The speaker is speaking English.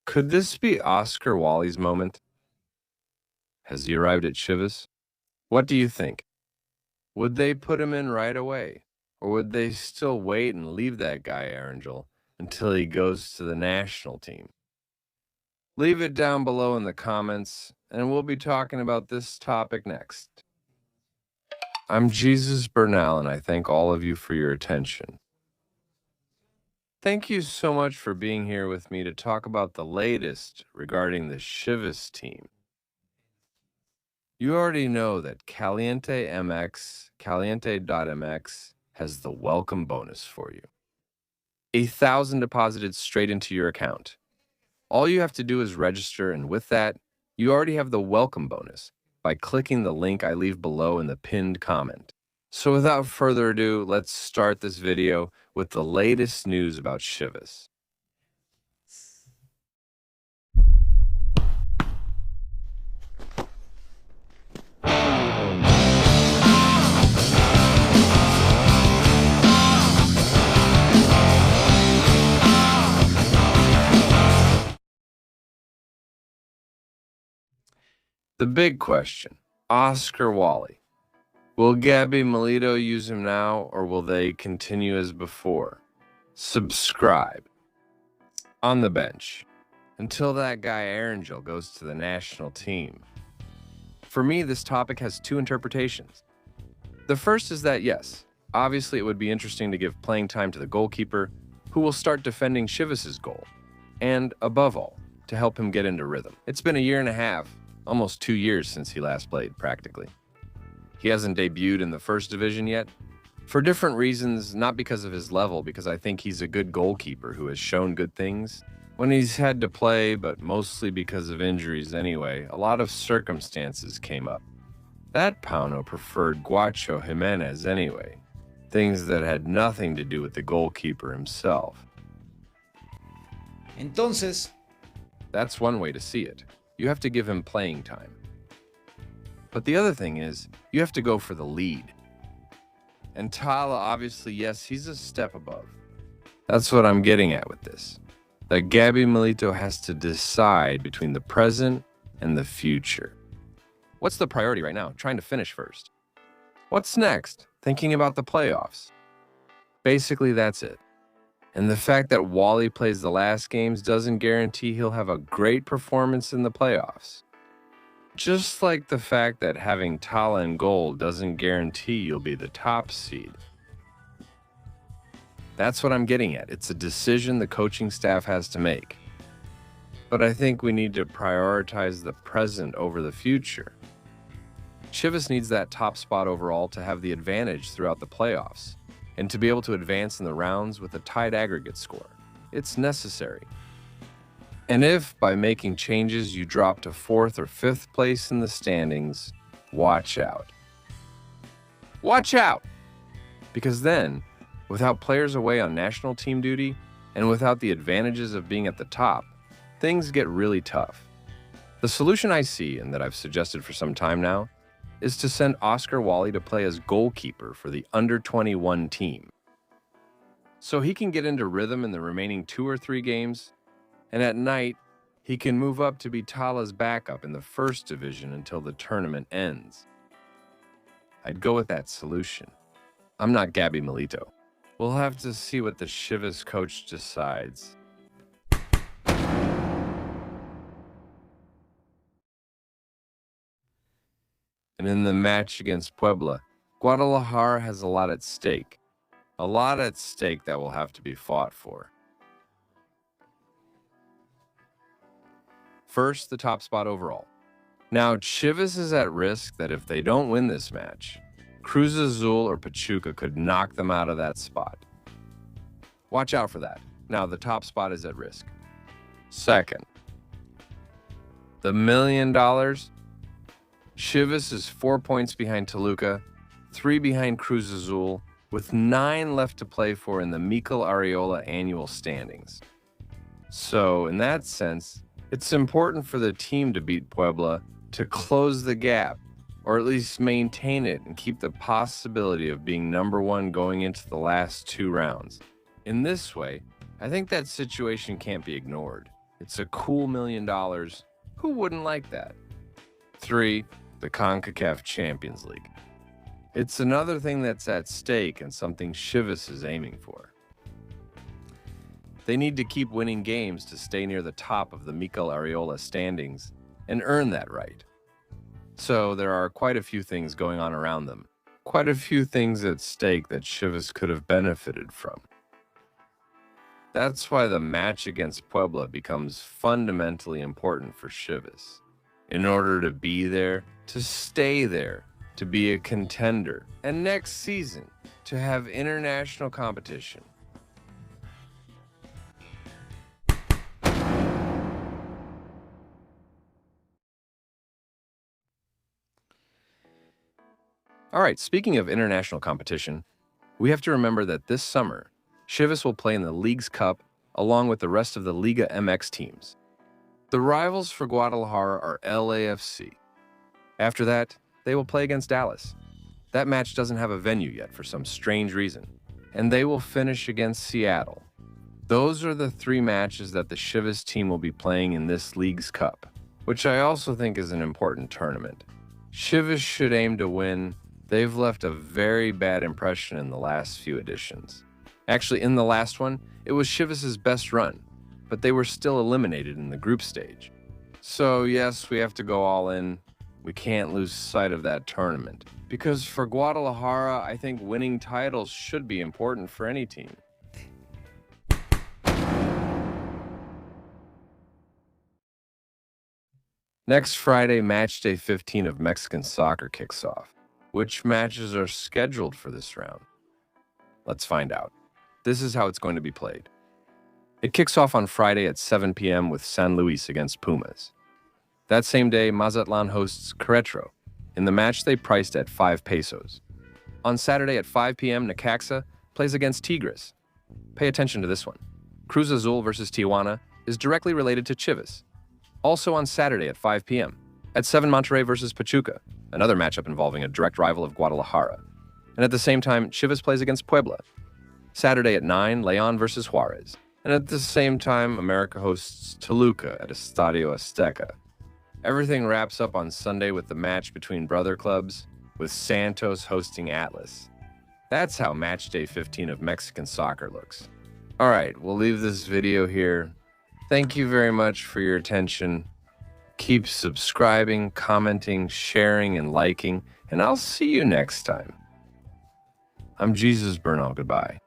Could this be Óscar Whalley's moment? Has he arrived at Chivas? What do you think? Would they put him in right away? Or would they still wait and leave that guy, Arangel, until he goes to the national team? Leave it down below in the comments, and we'll be talking about this topic next. I'm Jesus Bernal, and I thank all of you for your attention. Thank you so much for being here with me to talk about the latest regarding the Chivas team. You already know that Caliente.mx has the welcome bonus for you. 1,000 deposited straight into your account. All you have to do is register, and with that, you already have the welcome bonus by clicking the link I leave below in the pinned comment. So without further ado, let's start this video with the latest news about Chivas. The big question, Óscar Whalley. Will Gabby Milito use him now, or will they continue as before? Subscribe. On the bench. Until that guy Arangel goes to the national team. For me, this topic has two interpretations. The first is that yes, obviously it would be interesting to give playing time to the goalkeeper, who will start defending Chivas' goal, and above all, to help him get into rhythm. It's been a year and a half, almost 2 years since he last played, practically. He hasn't debuted in the first division yet, for different reasons, not because of his level, because I think he's a good goalkeeper who has shown good things when he's had to play, but mostly because of injuries anyway. A lot of circumstances came up. That Pauno preferred Guacho Jimenez anyway, things that had nothing to do with the goalkeeper himself. Entonces, that's one way to see it. You have to give him playing time. But the other thing is, you have to go for the lead. And Tala, obviously, yes, he's a step above. That's what I'm getting at with this. That Gabby Milito has to decide between the present and the future. What's the priority right now? Trying to finish first. What's next? Thinking about the playoffs. Basically, that's it. And the fact that Whalley plays the last games doesn't guarantee he'll have a great performance in the playoffs. Just like the fact that having Tala in goal doesn't guarantee you'll be the top seed. That's what I'm getting at. It's a decision the coaching staff has to make. But I think we need to prioritize the present over the future. Chivas needs that top spot overall to have the advantage throughout the playoffs, and to be able to advance in the rounds with a tied aggregate score. It's necessary. And if, by making changes, you drop to 4th or 5th place in the standings, watch out. Watch out! Because then, without players away on national team duty, and without the advantages of being at the top, things get really tough. The solution I see, and that I've suggested for some time now, is to send Óscar Whalley to play as goalkeeper for the under-21 team. So he can get into rhythm in the remaining 2 or 3 games, and at night, he can move up to be Tala's backup in the first division until the tournament ends. I'd go with that solution. I'm not Gabby Milito. We'll have to see what the Chivas coach decides. And in the match against Puebla, Guadalajara has a lot at stake. A lot at stake that will have to be fought for. First, the top spot overall. Now, Chivas is at risk that if they don't win this match, Cruz Azul or Pachuca could knock them out of that spot. Watch out for that. Now, the top spot is at risk. Second, the $1 million. Chivas is 4 points behind Toluca, 3 behind Cruz Azul, with 9 left to play for in the Mikel Arriola annual standings. So, in that sense, it's important for the team to beat Puebla to close the gap, or at least maintain it and keep the possibility of being number 1 going into the last 2 rounds. In this way, I think that situation can't be ignored. It's a cool $1 million. Who wouldn't like that? 3. The CONCACAF Champions League. It's another thing that's at stake and something Chivas is aiming for. They need to keep winning games to stay near the top of the Mikel Arriola standings and earn that right. So there are quite a few things going on around them, quite a few things at stake that Chivas could have benefited from. That's why the match against Puebla becomes fundamentally important for Chivas. In order to be there, to stay there, to be a contender, and next season, to have international competition. All right, speaking of international competition, we have to remember that this summer, Chivas will play in the League's Cup along with the rest of the Liga MX teams. The rivals for Guadalajara are LAFC. After that, they will play against Dallas. That match doesn't have a venue yet for some strange reason, and they will finish against Seattle. Those are the 3 matches that the Chivas team will be playing in this League's Cup, which I also think is an important tournament. Chivas should aim to win. They've left a very bad impression in the last few editions. Actually, in the last one, it was Chivas' best run, but they were still eliminated in the group stage. So yes, we have to go all in. We can't lose sight of that tournament. Because for Guadalajara, I think winning titles should be important for any team. Next Friday, match day 15 of Mexican soccer kicks off. Which matches are scheduled for this round? Let's find out. This is how it's going to be played. It kicks off on Friday at 7 p.m. with San Luis against Pumas. That same day, Mazatlan hosts Querétaro. In the match, they priced at 5 pesos. On Saturday at 5 p.m., Necaxa plays against Tigres. Pay attention to this one. Cruz Azul versus Tijuana is directly related to Chivas. Also on Saturday at 5 p.m. At 7, Monterrey versus Pachuca, another matchup involving a direct rival of Guadalajara. And at the same time, Chivas plays against Puebla. Saturday at 9, León versus Juárez. And at the same time, America hosts Toluca at Estadio Azteca. Everything wraps up on Sunday with the match between brother clubs, with Santos hosting Atlas. That's how match day 15 of Mexican soccer looks. All right, we'll leave this video here. Thank you very much for your attention. Keep subscribing, commenting, sharing, and liking, and I'll see you next time. I'm Jesus Bernal. Goodbye.